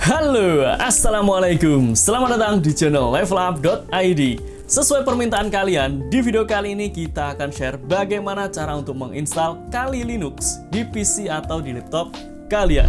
Halo, assalamualaikum. Selamat datang di channel levelup.id. Sesuai permintaan kalian, di video kali ini kita akan share bagaimana cara untuk menginstal Kali Linux di PC atau di laptop kalian.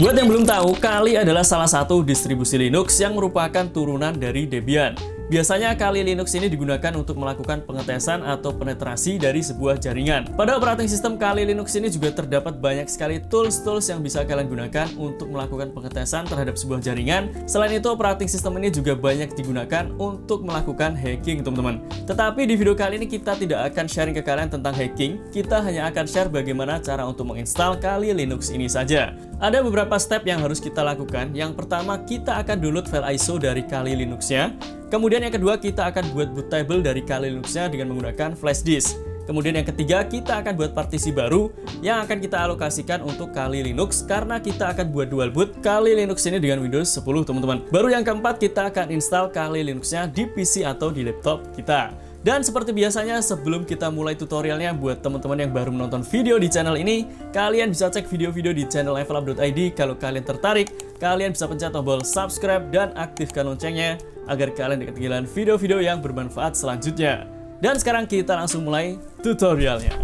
Buat yang belum tahu, Kali adalah salah satu distribusi Linux yang merupakan turunan dari Debian. Biasanya Kali Linux ini digunakan untuk melakukan pengetesan atau penetrasi dari sebuah jaringan. Pada operating system Kali Linux ini juga terdapat banyak sekali tools-tools yang bisa kalian gunakan untuk melakukan pengetesan terhadap sebuah jaringan. Selain itu, operating system ini juga banyak digunakan untuk melakukan hacking, teman-teman. Tetapi di video kali ini kita tidak akan sharing ke kalian tentang hacking, kita hanya akan share bagaimana cara untuk menginstal Kali Linux ini saja. Ada beberapa step yang harus kita lakukan. Yang pertama, kita akan download file ISO dari Kali Linux-nya. Kemudian yang kedua, kita akan buat bootable dari Kali Linux-nya dengan menggunakan flash disk. Kemudian yang ketiga, kita akan buat partisi baru yang akan kita alokasikan untuk Kali Linux karena kita akan buat dual boot Kali Linux ini dengan Windows 10, teman-teman. Baru yang keempat, kita akan install Kali Linux-nya di PC atau di laptop kita. Dan seperti biasanya, sebelum kita mulai tutorialnya, buat teman-teman yang baru menonton video di channel ini, kalian bisa cek video-video di channel levelup.id. Kalau kalian tertarik, kalian bisa pencet tombol subscribe dan aktifkan loncengnya agar kalian tidak ketinggalan video-video yang bermanfaat selanjutnya. Dan sekarang kita langsung mulai tutorialnya.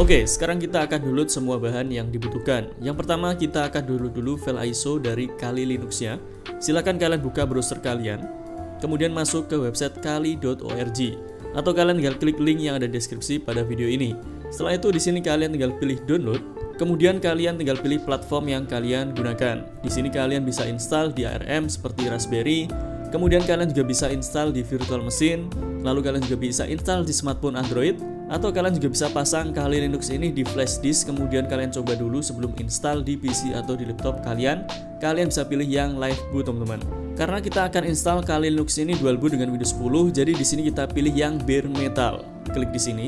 Oke, sekarang kita akan download semua bahan yang dibutuhkan. Yang pertama, kita akan download dulu file ISO dari Kali Linux-nya. Silahkan kalian buka browser kalian, kemudian masuk ke website kali.org. Atau kalian tinggal klik link yang ada di deskripsi pada video ini. Setelah itu di sini kalian tinggal pilih download. Kemudian kalian tinggal pilih platform yang kalian gunakan. Di sini kalian bisa install di ARM seperti Raspberry. Kemudian kalian juga bisa install di virtual machine. Lalu kalian juga bisa install di smartphone Android. Atau kalian juga bisa pasang Kali Linux ini di flash disk. Kemudian kalian coba dulu sebelum install di PC atau di laptop kalian. Kalian bisa pilih yang live boot, teman-teman. Karena kita akan install Kali Linux ini dual boot dengan Windows 10, jadi di sini kita pilih yang bare metal. Klik di sini.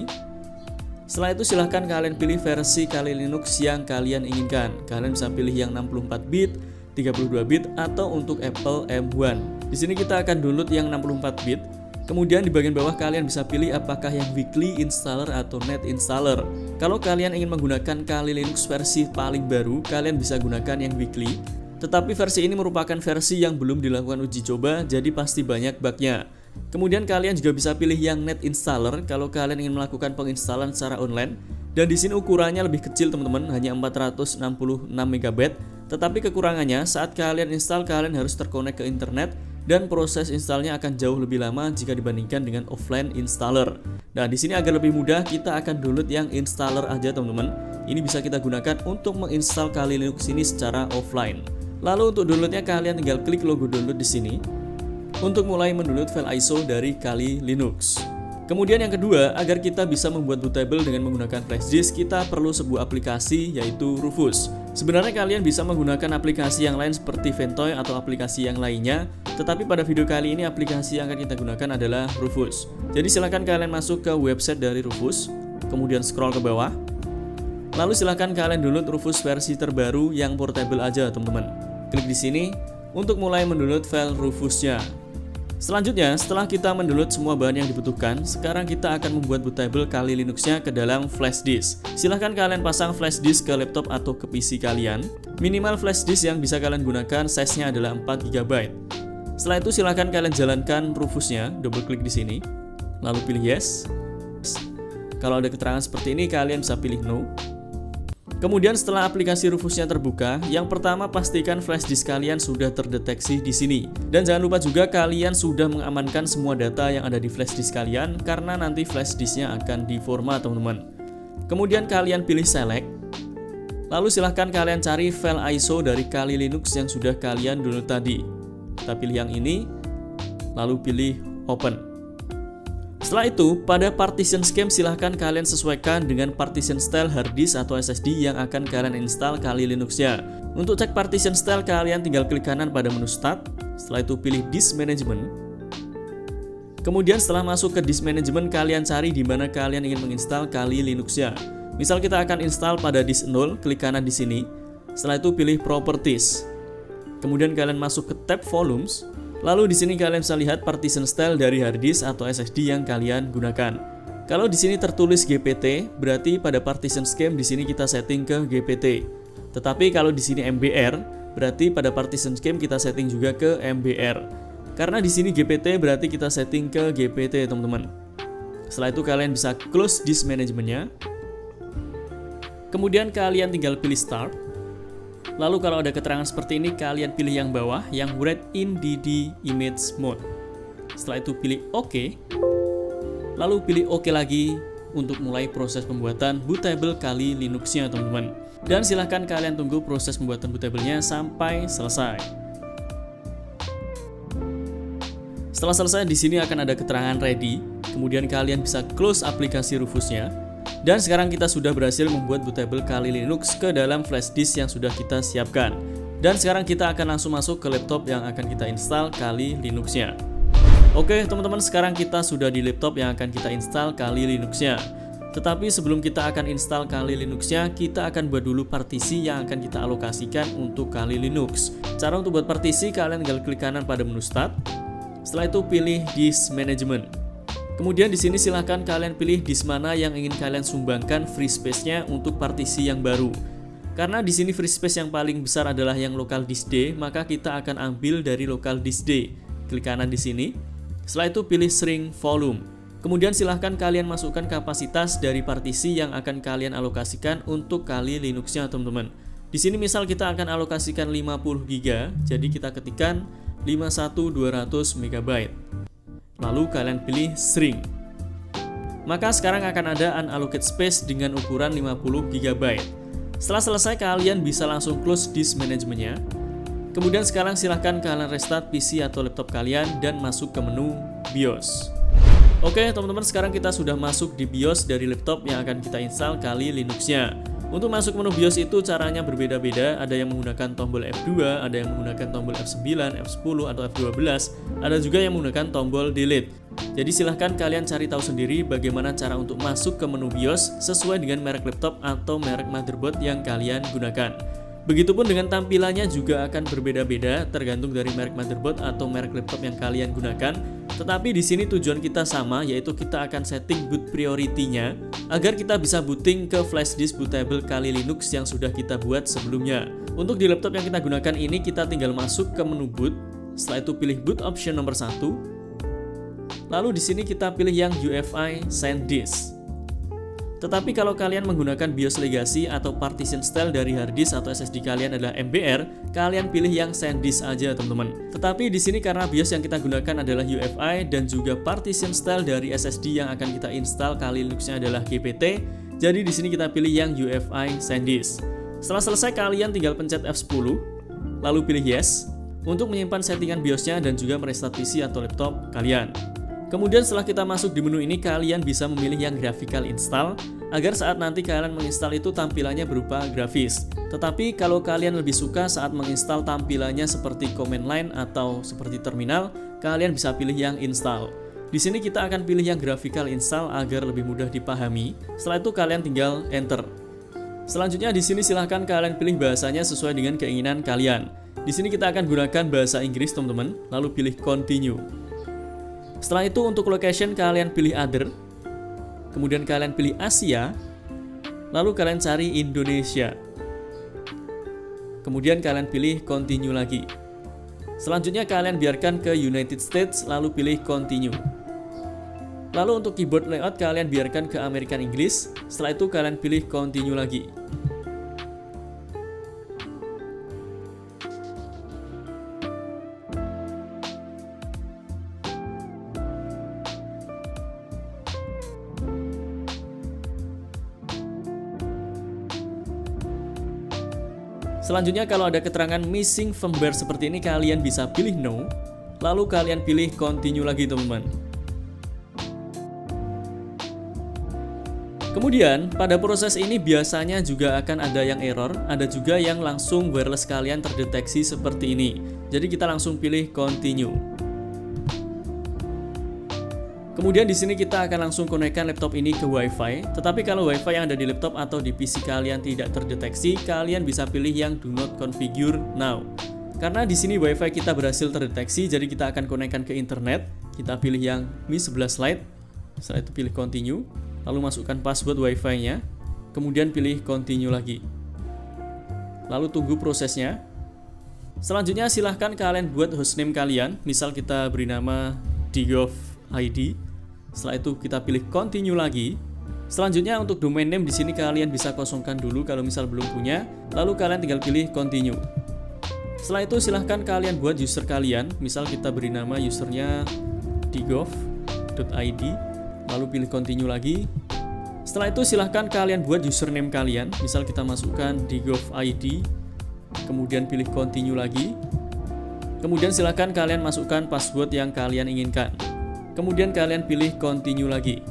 Setelah itu silahkan kalian pilih versi Kali Linux yang kalian inginkan. Kalian bisa pilih yang 64 bit, 32 bit, atau untuk Apple M1. Di sini kita akan download yang 64 bit. Kemudian di bagian bawah kalian bisa pilih apakah yang weekly installer atau net installer. Kalau kalian ingin menggunakan Kali Linux versi paling baru, kalian bisa gunakan yang weekly. Tetapi versi ini merupakan versi yang belum dilakukan uji coba, jadi pasti banyak bugnya. Kemudian kalian juga bisa pilih yang net installer kalau kalian ingin melakukan penginstalan secara online. Dan di sini ukurannya lebih kecil, teman-teman, hanya 466 MB. Tetapi kekurangannya saat kalian install, kalian harus terkonek ke internet dan proses installnya akan jauh lebih lama jika dibandingkan dengan offline installer. Nah, di sini agar lebih mudah, kita akan download yang installer aja, teman-teman. Ini bisa kita gunakan untuk menginstal Kali Linux ini secara offline. Lalu untuk downloadnya kalian tinggal klik logo download di sini untuk mulai mendownload file ISO dari Kali Linux. Kemudian yang kedua, agar kita bisa membuat bootable dengan menggunakan flash disk, kita perlu sebuah aplikasi yaitu Rufus. Sebenarnya kalian bisa menggunakan aplikasi yang lain seperti Ventoy atau aplikasi yang lainnya, tetapi pada video kali ini aplikasi yang akan kita gunakan adalah Rufus. Jadi silakan kalian masuk ke website dari Rufus, kemudian scroll ke bawah. Lalu silakan kalian download Rufus versi terbaru yang portable aja, teman-teman. Klik di sini untuk mulai mendownload file Rufusnya. Selanjutnya, setelah kita mendownload semua bahan yang dibutuhkan, sekarang kita akan membuat bootable Kali Linux-nya ke dalam flash disk. Silahkan kalian pasang flash disk ke laptop atau ke PC kalian. Minimal flash disk yang bisa kalian gunakan size-nya adalah 4 GB. Setelah itu silahkan kalian jalankan Rufusnya, double klik di sini, lalu pilih yes. Kalau ada keterangan seperti ini, kalian bisa pilih no. Kemudian setelah aplikasi Rufusnya terbuka, yang pertama pastikan flash disk kalian sudah terdeteksi di sini. Dan jangan lupa juga kalian sudah mengamankan semua data yang ada di flash disk kalian karena nanti flash disknya akan diformat, teman-teman. Kemudian kalian pilih select. Lalu silahkan kalian cari file ISO dari Kali Linux yang sudah kalian download tadi. Kita pilih yang ini, lalu pilih open. Setelah itu, pada partition scheme silahkan kalian sesuaikan dengan partition style hard disk atau SSD yang akan kalian install Kali Linux-nya. Untuk cek partition style, kalian tinggal klik kanan pada menu start. Setelah itu pilih disk management. Kemudian setelah masuk ke disk management, kalian cari di mana kalian ingin menginstal Kali Linux-nya. Misal kita akan install pada disk 0, klik kanan di sini. Setelah itu pilih properties. Kemudian kalian masuk ke tab volumes. Lalu di sini kalian bisa lihat partition style dari hard disk atau SSD yang kalian gunakan. Kalau di sini tertulis GPT, berarti pada partition scheme di sini kita setting ke GPT. Tetapi kalau di sini MBR, berarti pada partition scheme kita setting juga ke MBR. Karena di sini GPT berarti kita setting ke GPT, teman-teman. Setelah itu kalian bisa close disk manajemennya. Kemudian kalian tinggal pilih start. Lalu kalau ada keterangan seperti ini, kalian pilih yang bawah, yang read in DD image mode. Setelah itu pilih OK. Lalu pilih OK lagi untuk mulai proses pembuatan bootable Kali Linux-nya, teman-teman. Dan silahkan kalian tunggu proses pembuatan bootable-nya sampai selesai. Setelah selesai, di sini akan ada keterangan ready. Kemudian kalian bisa close aplikasi Rufus-nya. Dan sekarang kita sudah berhasil membuat bootable Kali Linux ke dalam flash disk yang sudah kita siapkan. Dan sekarang kita akan langsung masuk ke laptop yang akan kita install Kali Linux-nya. Oke teman-teman, sekarang kita sudah di laptop yang akan kita install Kali Linux-nya. Tetapi sebelum kita akan install Kali Linux-nya, kita akan buat dulu partisi yang akan kita alokasikan untuk Kali Linux. Cara untuk buat partisi, kalian tinggal klik kanan pada menu Start. Setelah itu pilih Disk Management. Kemudian di sini silahkan kalian pilih disk mana yang ingin kalian sumbangkan free space-nya untuk partisi yang baru. Karena di sini free space yang paling besar adalah yang local disk D, maka kita akan ambil dari local disk D. Klik kanan di sini. Setelah itu pilih Shrink Volume. Kemudian silahkan kalian masukkan kapasitas dari partisi yang akan kalian alokasikan untuk Kali Linux-nya, teman-teman. Di sini misal kita akan alokasikan 50 GB, jadi kita ketikkan 51200 MB. Lalu kalian pilih Shrink. Maka sekarang akan ada unallocated space dengan ukuran 50 GB. Setelah selesai, kalian bisa langsung close disk manajemennya. Kemudian sekarang silahkan kalian restart PC atau laptop kalian dan masuk ke menu BIOS. Oke teman-teman, sekarang kita sudah masuk di BIOS dari laptop yang akan kita install Kali Linux-nya. Untuk masuk menu BIOS itu caranya berbeda-beda, ada yang menggunakan tombol F2, ada yang menggunakan tombol F9, F10, atau F12, ada juga yang menggunakan tombol Delete. Jadi silahkan kalian cari tahu sendiri bagaimana cara untuk masuk ke menu BIOS sesuai dengan merek laptop atau merek motherboard yang kalian gunakan. Begitupun dengan tampilannya juga akan berbeda-beda tergantung dari merek motherboard atau merek laptop yang kalian gunakan. Tetapi di sini tujuan kita sama, yaitu kita akan setting boot priority-nya agar kita bisa booting ke flash disk bootable Kali Linux yang sudah kita buat sebelumnya. Untuk di laptop yang kita gunakan ini, kita tinggal masuk ke menu boot. Setelah itu pilih boot option nomor 1. Lalu di sini kita pilih yang UEFI SanDisk. Tetapi kalau kalian menggunakan BIOS Legacy atau partition style dari hard disk atau SSD kalian adalah MBR, kalian pilih yang SanDisk aja, teman-teman. Tetapi di sini karena BIOS yang kita gunakan adalah UEFI dan juga partition style dari SSD yang akan kita install Kali Linux-nya adalah GPT, jadi di sini kita pilih yang UEFI SanDisk. Setelah selesai, kalian tinggal pencet F10, lalu pilih Yes untuk menyimpan settingan BIOS-nya dan juga merestart PC atau laptop kalian. Kemudian setelah kita masuk di menu ini, kalian bisa memilih yang graphical install agar saat nanti kalian menginstal itu tampilannya berupa grafis. Tetapi kalau kalian lebih suka saat menginstal tampilannya seperti command line atau seperti terminal, kalian bisa pilih yang install. Di sini kita akan pilih yang graphical install agar lebih mudah dipahami. Setelah itu kalian tinggal enter. Selanjutnya di sini silahkan kalian pilih bahasanya sesuai dengan keinginan kalian. Di sini kita akan gunakan bahasa Inggris, teman-teman, lalu pilih continue. Setelah itu untuk location kalian pilih other, kemudian kalian pilih Asia, lalu kalian cari Indonesia, kemudian kalian pilih continue lagi. Selanjutnya kalian biarkan ke United States, lalu pilih continue. Lalu untuk keyboard layout kalian biarkan ke American English, setelah itu kalian pilih continue lagi. Selanjutnya kalau ada keterangan missing firmware seperti ini, kalian bisa pilih no, lalu kalian pilih continue lagi, teman-teman. Kemudian pada proses ini biasanya juga akan ada yang error, ada juga yang langsung wireless kalian terdeteksi seperti ini. Jadi kita langsung pilih continue. Kemudian di sini kita akan langsung konekkan laptop ini ke WiFi. Tetapi kalau WiFi yang ada di laptop atau di PC kalian tidak terdeteksi, kalian bisa pilih yang do not configure now. Karena di sini WiFi kita berhasil terdeteksi, jadi kita akan konekkan ke internet. Kita pilih yang Mi 11 Lite. Setelah itu pilih continue, lalu masukkan password wifi-nya, kemudian pilih continue lagi. Lalu tunggu prosesnya. Selanjutnya silahkan kalian buat hostname kalian, misal kita beri nama dgov.id. Setelah itu kita pilih continue lagi. Selanjutnya untuk domain name di sini kalian bisa kosongkan dulu kalau misal belum punya, lalu kalian tinggal pilih continue. Setelah itu silahkan kalian buat user kalian, misal kita beri nama usernya dgov.id, lalu pilih continue lagi. Setelah itu silahkan kalian buat username kalian, misal kita masukkan dgov.id, kemudian pilih continue lagi. Kemudian silahkan kalian masukkan password yang kalian inginkan. Kemudian kalian pilih continue lagi.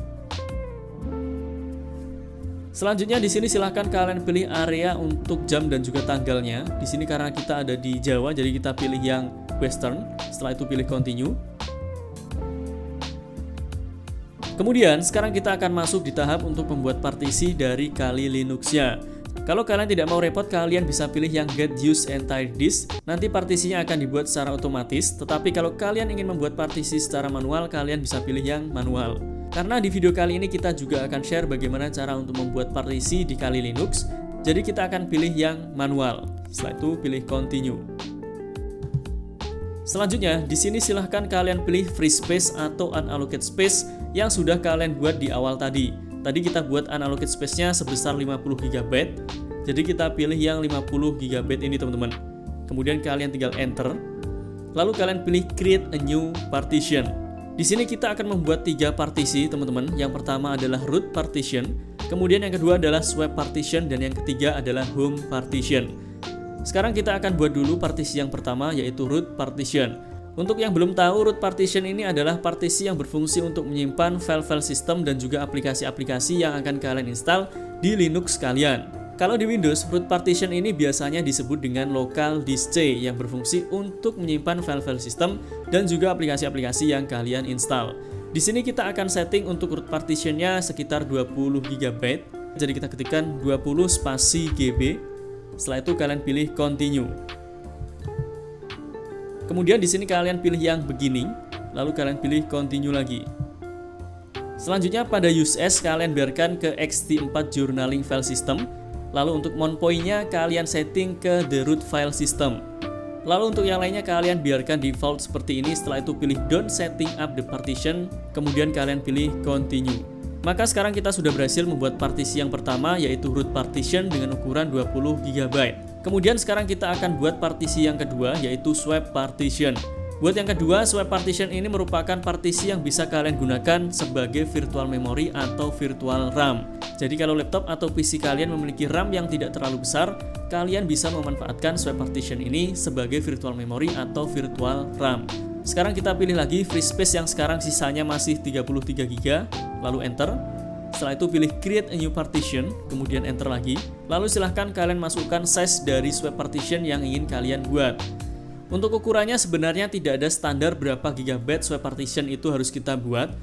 Selanjutnya di sini silahkan kalian pilih area untuk jam dan juga tanggalnya. Di sini karena kita ada di Jawa, jadi kita pilih yang Western. Setelah itu pilih continue. Kemudian sekarang kita akan masuk di tahap untuk membuat partisi dari Kali Linux-nya. Kalau kalian tidak mau repot, kalian bisa pilih yang Get Use Entire Disk. Nanti partisinya akan dibuat secara otomatis. Tetapi kalau kalian ingin membuat partisi secara manual, kalian bisa pilih yang manual. Karena di video kali ini kita juga akan share bagaimana cara untuk membuat partisi di Kali Linux. Jadi kita akan pilih yang manual. Setelah itu pilih continue. Selanjutnya di sini silahkan kalian pilih free space atau unallocated space yang sudah kalian buat di awal tadi. Tadi kita buat unallocated space-nya sebesar 50 GB. Jadi kita pilih yang 50 GB ini teman-teman. Kemudian kalian tinggal enter. Lalu kalian pilih create a new partition. Di sini kita akan membuat 3 partisi teman-teman. Yang pertama adalah root partition, kemudian yang kedua adalah swap partition, dan yang ketiga adalah home partition. Sekarang kita akan buat dulu partisi yang pertama, yaitu root partition. Untuk yang belum tahu, root partition ini adalah partisi yang berfungsi untuk menyimpan file-file sistem dan juga aplikasi-aplikasi yang akan kalian install di Linux kalian. Kalau di Windows, root partition ini biasanya disebut dengan local disk C yang berfungsi untuk menyimpan file-file sistem dan juga aplikasi-aplikasi yang kalian install. Di sini kita akan setting untuk root partitionnya sekitar 20 GB. Jadi kita ketikkan 20 spasi GB. Setelah itu kalian pilih continue. Kemudian di sini kalian pilih yang beginning, lalu kalian pilih continue lagi. Selanjutnya pada use as kalian biarkan ke ext4 journaling file system. Lalu untuk mount point-nya kalian setting ke the root file system. Lalu untuk yang lainnya kalian biarkan default seperti ini. Setelah itu pilih don't setting up the partition, kemudian kalian pilih continue. Maka sekarang kita sudah berhasil membuat partisi yang pertama, yaitu root partition dengan ukuran 20 GB. Kemudian sekarang kita akan buat partisi yang kedua, yaitu swap partition. Buat yang kedua, swap partition ini merupakan partisi yang bisa kalian gunakan sebagai virtual memory atau virtual RAM. Jadi kalau laptop atau PC kalian memiliki RAM yang tidak terlalu besar, kalian bisa memanfaatkan swap partition ini sebagai virtual memory atau virtual RAM. Sekarang kita pilih lagi free space yang sekarang sisanya masih 33 GB, lalu enter. Setelah itu pilih create a new partition, kemudian enter lagi. Lalu silahkan kalian masukkan size dari swap partition yang ingin kalian buat. Untuk ukurannya sebenarnya tidak ada standar berapa gigabyte swap partition itu harus kita buat.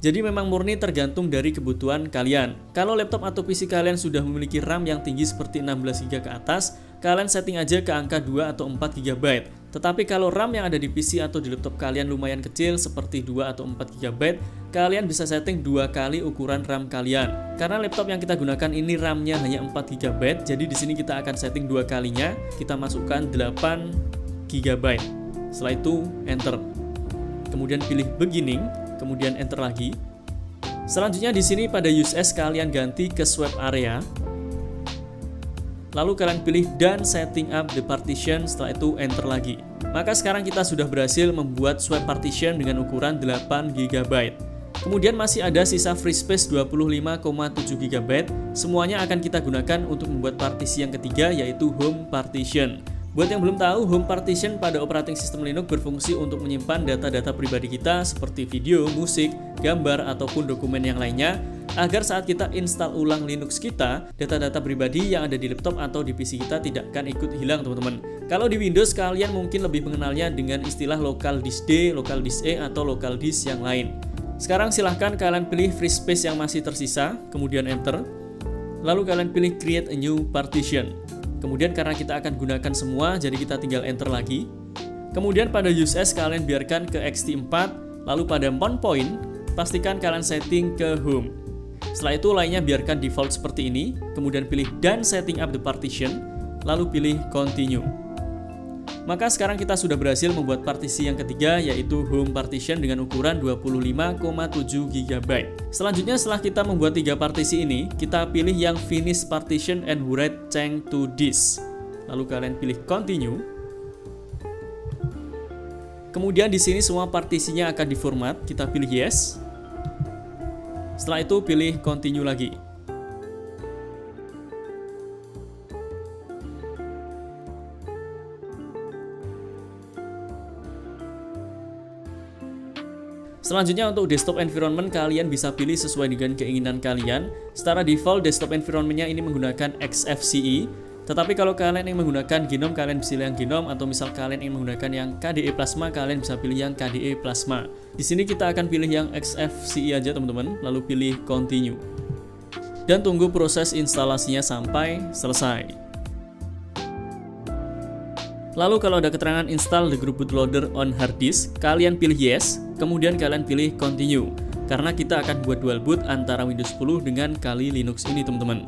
Jadi memang murni tergantung dari kebutuhan kalian. Kalau laptop atau PC kalian sudah memiliki RAM yang tinggi seperti 16 GB ke atas, kalian setting aja ke angka 2 atau 4 GB. Tetapi kalau RAM yang ada di PC atau di laptop kalian lumayan kecil seperti 2 atau 4 GB, kalian bisa setting 2 kali ukuran RAM kalian. Karena laptop yang kita gunakan ini RAM-nya hanya 4 GB, jadi di sini kita akan setting 2 kalinya. Kita masukkan 8 GB. Setelah itu enter. Kemudian pilih beginning, kemudian enter lagi. Selanjutnya di sini pada use as kalian ganti ke swap area. Lalu kalian pilih done setting up the partition, setelah itu enter lagi. Maka sekarang kita sudah berhasil membuat swap partition dengan ukuran 8 GB. Kemudian masih ada sisa free space 25,7 GB. Semuanya akan kita gunakan untuk membuat partisi yang ketiga, yaitu home partition. Buat yang belum tahu, home partition pada operating system Linux berfungsi untuk menyimpan data-data pribadi kita seperti video, musik, gambar, ataupun dokumen yang lainnya, agar saat kita install ulang Linux kita, data-data pribadi yang ada di laptop atau di PC kita tidak akan ikut hilang teman-teman. Kalau di Windows kalian mungkin lebih mengenalnya dengan istilah local disk D, local disk E, atau local disk yang lain. Sekarang silahkan kalian pilih free space yang masih tersisa, kemudian enter. Lalu kalian pilih create a new partition. Kemudian karena kita akan gunakan semua, jadi kita tinggal enter lagi. Kemudian pada use as kalian biarkan ke ext4, lalu pada mount point pastikan kalian setting ke home. Setelah itu lainnya biarkan default seperti ini, kemudian pilih done setting up the partition, lalu pilih continue. Maka sekarang kita sudah berhasil membuat partisi yang ketiga, yaitu home partition dengan ukuran 25,7 GB. Selanjutnya setelah kita membuat 3 partisi ini, kita pilih yang finish partition and write change to this. Lalu kalian pilih continue. Kemudian di sini semua partisinya akan diformat, kita pilih yes. Setelah itu pilih continue lagi. Selanjutnya untuk desktop environment kalian bisa pilih sesuai dengan keinginan kalian. Secara default desktop environment-nya ini menggunakan XFCE. Tetapi kalau kalian yang menggunakan GNOME, kalian bisa pilih yang GNOME, atau misal kalian yang menggunakan yang KDE Plasma, kalian bisa pilih yang KDE Plasma. Di sini kita akan pilih yang XFCE aja teman-teman, lalu pilih continue. Dan tunggu proses instalasinya sampai selesai. Lalu kalau ada keterangan install the group bootloader on hard disk, kalian pilih yes, kemudian kalian pilih continue. Karena kita akan buat dual boot antara Windows 10 dengan Kali Linux ini teman-teman.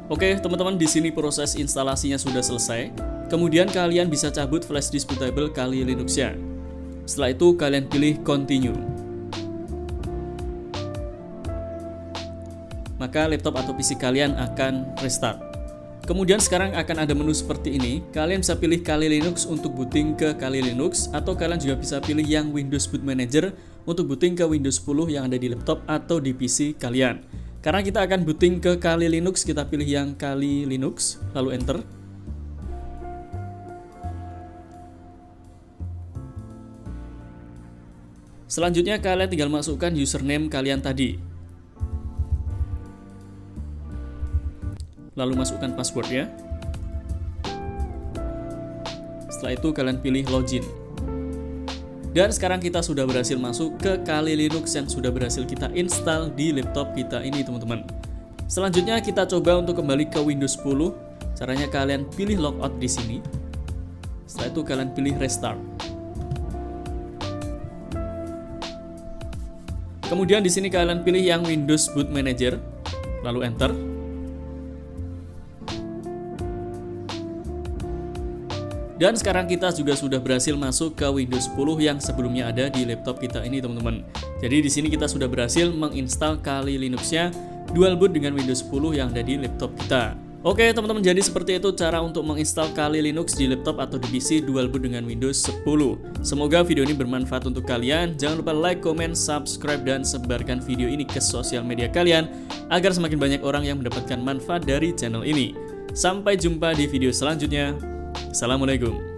Oke teman-teman, di sini proses instalasinya sudah selesai. Kemudian kalian bisa cabut flash disk bootable Kali Linux-nya. Setelah itu kalian pilih continue. Maka laptop atau PC kalian akan restart. Kemudian sekarang akan ada menu seperti ini. Kalian bisa pilih Kali Linux untuk booting ke Kali Linux, atau kalian juga bisa pilih yang Windows Boot Manager untuk booting ke Windows 10 yang ada di laptop atau di PC kalian. Karena kita akan booting ke Kali Linux, kita pilih yang Kali Linux, lalu enter. Selanjutnya kalian tinggal masukkan username kalian tadi. Lalu masukkan passwordnya. Setelah itu kalian pilih login. Dan sekarang kita sudah berhasil masuk ke Kali Linux yang sudah berhasil kita install di laptop kita ini teman-teman. Selanjutnya kita coba untuk kembali ke Windows 10. Caranya kalian pilih logout di sini. Setelah itu kalian pilih restart. Kemudian di sini kalian pilih yang Windows Boot Manager, lalu enter. Dan sekarang kita juga sudah berhasil masuk ke Windows 10 yang sebelumnya ada di laptop kita ini teman-teman. Jadi di sini kita sudah berhasil menginstal Kali Linux-nya dual boot dengan Windows 10 yang ada di laptop kita. Oke teman-teman, jadi seperti itu cara untuk menginstal Kali Linux di laptop atau di PC dual boot dengan Windows 10. Semoga video ini bermanfaat untuk kalian. Jangan lupa like, comment, subscribe, dan sebarkan video ini ke sosial media kalian agar semakin banyak orang yang mendapatkan manfaat dari channel ini. Sampai jumpa di video selanjutnya. Assalamualaikum.